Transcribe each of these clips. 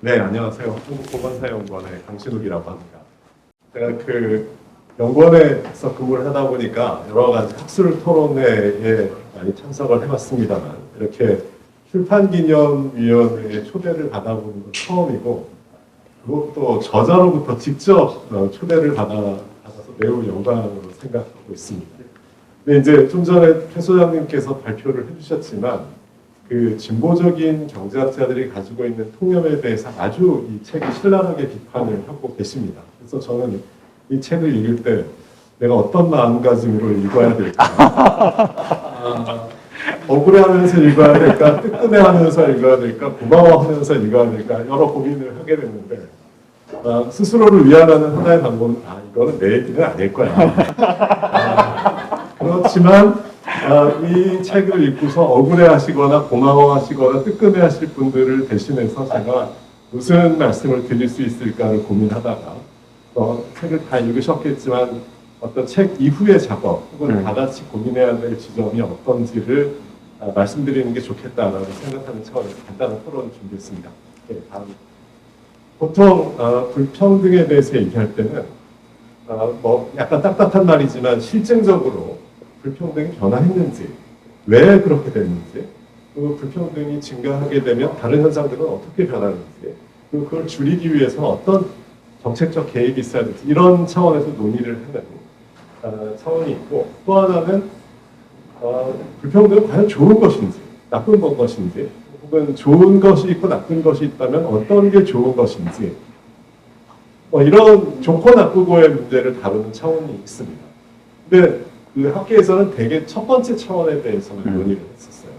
네, 안녕하세요. 한국보건사연구원의 강신욱이라고 합니다. 제가 연구원에서 근무를 하다 보니까 여러 가지 학술 토론회에 많이 참석을 해봤습니다만, 이렇게 출판기념위원회에 초대를 받아보는 건 처음이고, 그것도 저자로부터 직접 초대를 받아서 매우 영광으로 생각하고 있습니다. 근데 이제 좀 전에 최 소장님께서 발표를 해주셨지만, 진보적인 경제학자들이 가지고 있는 통념에 대해서 아주 이 책이 신랄하게 비판을 하고 계십니다. 그래서 저는 이 책을 읽을 때 내가 어떤 마음가짐으로 읽어야 될까? 억울해하면서 읽어야 될까? 뜨끔해하면서 읽어야 될까? 고마워하면서 읽어야 될까? 여러 고민을 하게 됐는데 스스로를 위안하는 하나의 방법은 이거는 내 얘기는 아닐 거야. 그렇지만 이 책을 읽고서 억울해하시거나 고마워하시거나 뜨끔해하실 분들을 대신해서 제가 무슨 말씀을 드릴 수 있을까를 고민하다가 책을 다 읽으셨겠지만 어떤 책 이후의 작업 혹은 다 같이 고민해야 될 지점이 어떤지를 말씀드리는 게 좋겠다라고 생각하는 차원에서 간단한 토론을 준비했습니다. 네, 다음. 보통 불평등에 대해서 얘기할 때는 약간 딱딱한 말이지만 실증적으로 불평등이 변화했는지, 왜 그렇게 됐는지, 그 불평등이 증가하게 되면 다른 현상들은 어떻게 변하는지, 그리고 그걸 줄이기 위해서 어떤 정책적 개입이 있어야 될지 이런 차원에서 논의를 하는 차원이 있고, 또 하나는 불평등은 과연 좋은 것인지 나쁜 것인지, 혹은 좋은 것이 있고 나쁜 것이 있다면 어떤 게 좋은 것인지, 이런 좋고 나쁘고의 문제를 다루는 차원이 있습니다. 근데 학계에서는 대개 첫 번째 차원에 대해서는 논의를 했었어요.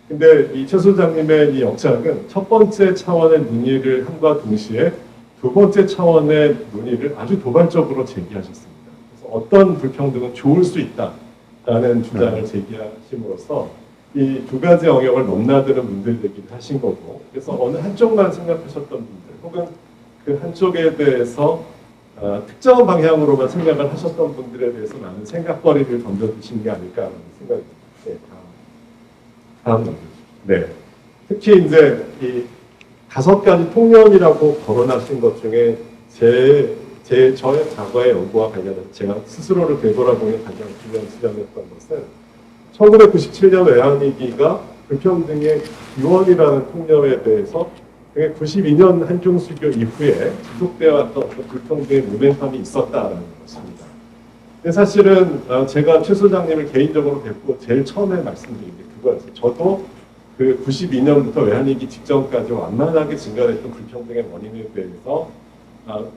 근데 이 최 소장님의 이 역작은 첫 번째 차원의 논의를 함과 동시에 두 번째 차원의 논의를 아주 도발적으로 제기하셨습니다. 그래서 어떤 불평등은 좋을 수 있다라는 주장을 제기하심으로써 이 두 가지 영역을 넘나드는 문제 제기를 하신 거고, 그래서 어느 한쪽만 생각하셨던 분들, 혹은 그 한쪽에 대해서 특정한 방향으로만 생각을 하셨던 분들에 대해서 많은 생각거리를 던져주신 게 아닐까라는 생각이 듭니다. 다음. 네. 특히 이제 이 5가지 통념이라고 거론하신 것 중에 저의 과거의 연구와 관련해서 제가 스스로를 되돌아보면 가장 중요한 지점이었던 것은 1997년 외환위기가 불평등의 기원이라는 통념에 대해서 92년 한중수교 이후에 지속되어 왔던 어떤 불평등의 모멘텀이 있었다라는 것입니다. 근데 사실은 제가 최 소장님을 개인적으로 뵙고 제일 처음에 말씀드린 게 그거였어요. 저도 92년부터 외환위기 직전까지 완만하게 증가했던 불평등의 원인에 대해서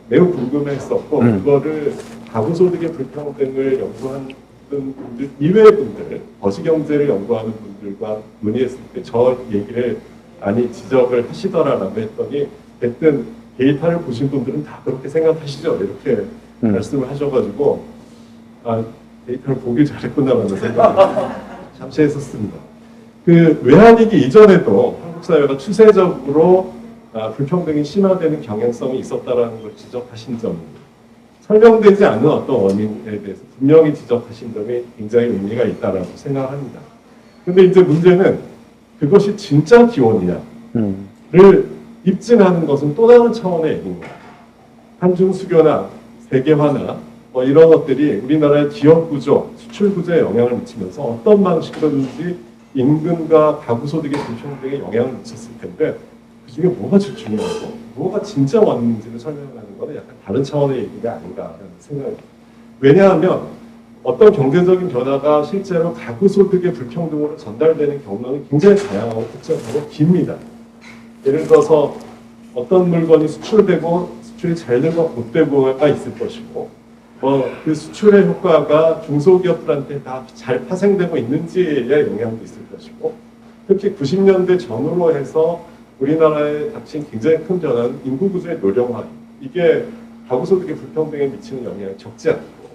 매우 궁금했었고, 그거를 가구소득의 불평등을 연구한 분들 이외의 분들, 거시경제를 연구하는 분들과 논의했을 때 저 얘기를 많이 지적을 하시더라라고 했더니, 하여튼 데이터를 보신 분들은 다 그렇게 생각하시죠? 이렇게 말씀을 하셔가지고 데이터를 보길 잘했구나라는 생각을 잠시 했었습니다. 외환위기 이전에도 한국 사회가 추세적으로 불평등이 심화되는 경향성이 있었다라는 걸 지적하신 점, 설명되지 않은 어떤 원인에 대해서 분명히 지적하신 점이 굉장히 의미가 있다라고 생각합니다. 근데 이제 문제는 그것이 진짜 기원이냐를 입증하는 것은 또 다른 차원의 얘기입니다. 한중수교나 세계화나 이런 것들이 우리나라의 기업 구조, 수출 구조에 영향을 미치면서 어떤 방식으로든지 임금과 가구소득의 불평등에 영향을 미쳤을 텐데, 그중에 뭐가 제일 중요하고 뭐가 진짜 원인인지를 설명하는 것은 약간 다른 차원의 얘기가 아닌가라는 생각입니다. 왜냐하면 어떤 경제적인 변화가 실제로 가구소득의 불평등으로 전달되는 경로는 굉장히 다양하고 복잡하고 깁니다. 예를 들어서 어떤 물건이 수출되고 수출이 잘 되고 못되고가 있을 것이고, 그 수출의 효과가 중소기업들한테 다 잘 파생되고 있는지의 영향도 있을 것이고, 특히 90년대 전후로 해서 우리나라에 닥친 굉장히 큰 변화는 인구구조의 노령화, 이게 가구소득의 불평등에 미치는 영향이 적지 않고,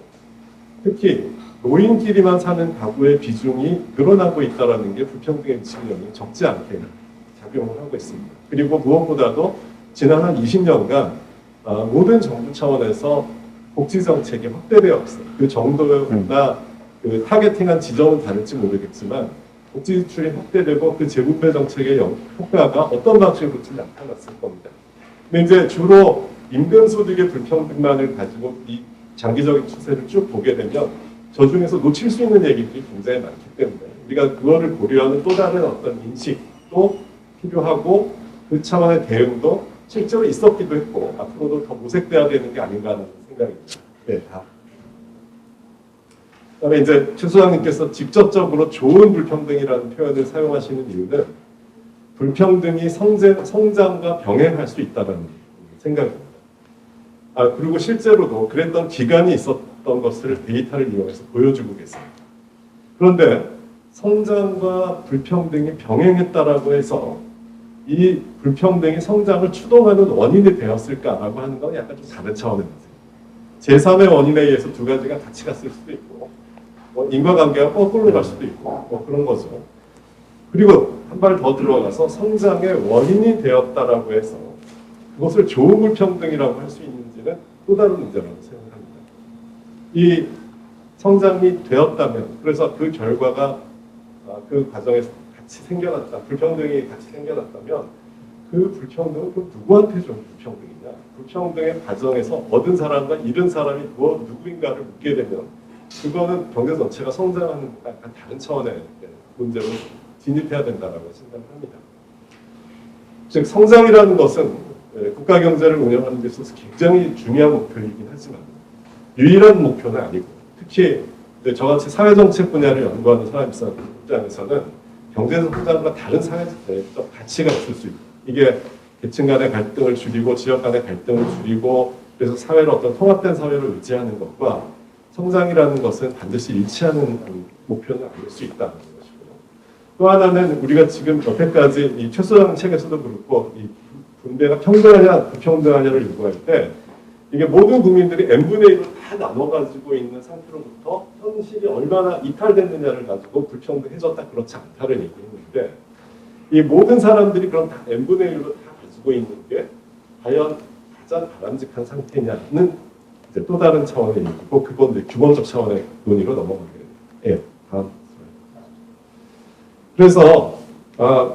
특히 노인끼리만 사는 가구의 비중이 늘어나고 있다는 게 불평등에 미치는 영향이 적지 않게 작용을 하고 있습니다. 그리고 무엇보다도 지난 한 20년간 모든 정부 차원에서 복지정책이 확대되어 있어요. 그 정도가 타겟팅한 지점은 다를지 모르겠지만 복지 지출이 확대되고 그 재분배 정책의 효과가 어떤 방식으로 나타났을 겁니다. 근데 이제 주로 임금 소득의 불평등만을 가지고 이 장기적인 추세를 쭉 보게 되면 저 중에서 놓칠 수 있는 얘기들이 굉장히 많기 때문에 우리가 그거를 고려하는 또 다른 어떤 인식도 필요하고 그 차원의 대응도 실제로 있었기도 했고 앞으로도 더 모색돼야 되는 게 아닌가 하는 생각입니다. 네, 다. 그다음에 이제 최 소장님께서 직접적으로 좋은 불평등이라는 표현을 사용하시는 이유는 불평등이 성장과 병행할 수 있다는 생각입니다. 그리고 실제로도 그랬던 기간이 있었던 것을 데이터를 이용해서 보여주고 계십니다. 그런데 성장과 불평등이 병행했다라고 해서 이 불평등이 성장을 추동하는 원인이 되었을까라고 하는 건 약간 좀 다른 차원의 문제입니다. 제3의 원인에 의해서 두 가지가 같이 갔을 수도 있고 인과관계가 거꾸로 갈 수도 있고 그런 거죠. 그리고 한 발 더 들어가서 성장의 원인이 되었다라고 해서 그것을 좋은 불평등이라고 할 수 있는지는 또 다른 문제라고 생각합니다. 이 성장이 되었다면 그래서 그 결과가 그 과정에서 같이 생겨났다, 불평등이 같이 생겨났다면 그 불평등은 그 누구한테 좀 불평등이냐? 불평등의 과정에서 얻은 사람과 잃은 사람이 누구인가를 묻게 되면 그거는 경제 전체가 성장하는 약간 다른 차원의 문제로 진입해야 된다라고 생각을 합니다. 즉 성장이라는 것은 국가 경제를 운영하는 데 있어서 굉장히 중요한 목표이긴 하지만 유일한 목표는 아니고 특히 저같이 사회정책 분야를 연구하는 사람 입장에서는 경제 성장과 다른 사회적 가치가 있을 수 있고 이게 계층 간의 갈등을 줄이고 지역 간의 갈등을 줄이고 그래서 사회를 어떤 통합된 사회로 유지하는 것과 성장이라는 것은 반드시 일치하는 목표는 아닐 수 있다는 것이고요. 또 하나는 우리가 지금 여태까지 이 최 소장 책에서도 그렇고 이 분배가 평등하냐 불평등하냐를 요구할 때 이게 모든 국민들이 n분의 1로 다 나눠가지고 있는 상태로부터 현실이 얼마나 이탈됐느냐를 가지고 불평등해졌다 그렇지 않다를 얘기했는데 이 모든 사람들이 그럼 다 n분의 1로 다 가지고 있는 게 과연 가장 바람직한 상태냐는 이제 또 다른 차원의 얘기고 그건 이제 규범적 차원의 논의로 넘어가게 됩니다. 예, 다음. 그래서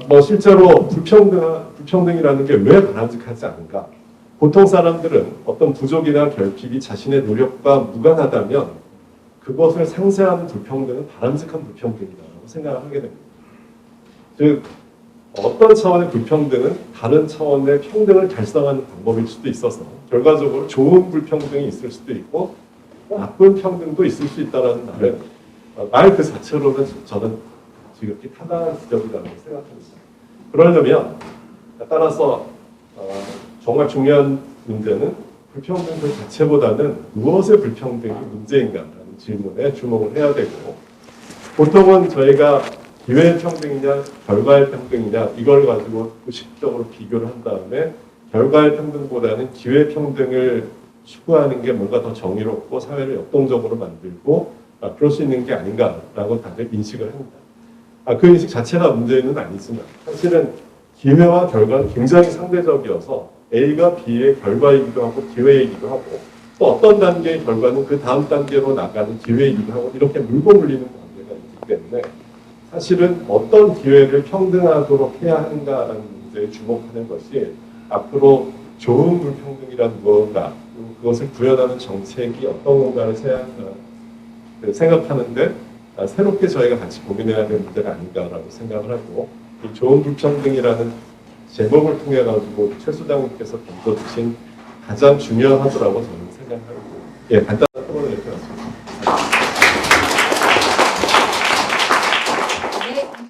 뭐 실제로 불평등이라는 게 왜 바람직하지 않은가? 보통 사람들은 어떤 부족이나 결핍이 자신의 노력과 무관하다면 그것을 상쇄하는 불평등은 바람직한 불평등이라고 생각을 하게 됩니다. 즉 어떤 차원의 불평등은 다른 차원의 평등을 달성하는 방법일 수도 있어서 결과적으로 좋은 불평등이 있을 수도 있고 나쁜 평등도 있을 수 있다는 말 그 자체로는 저는 지극히 타당한 지적이라고 생각합니다. 그러려면 따라서 정말 중요한 문제는 불평등 그 자체보다는 무엇의 불평등이 문제인가라는 질문에 주목을 해야 되고 보통은 저희가 기회의 평등이냐 결과의 평등이냐 이걸 가지고 의식적으로 비교를 한 다음에 결과의 평등보다는 기회 평등을 추구하는 게 뭔가 더 정의롭고 사회를 역동적으로 만들고 그럴 수 있는 게 아닌가라고 다들 인식을 합니다. 그 인식 자체가 문제는 아니지만 사실은 기회와 결과는 굉장히 상대적이어서 A가 B의 결과이기도 하고 기회이기도 하고 또 어떤 단계의 결과는 그 다음 단계로 나가는 기회이기도 하고 이렇게 물고 물리는 관계가 있기 때문에 사실은 어떤 기회를 평등하도록 해야 하는가라는 문제에 주목하는 것이 앞으로 좋은 불평등이란 무언가 그것을 구현하는 정책이 어떤 건가를 생각하는데 새롭게 저희가 같이 고민해야 될 문제가 아닌가라고 생각을 하고 이 좋은 불평등이라는 제목을 통해 가지고 최 소장님께서 던져주신 가장 중요하더라고 저는 생각하고 간단.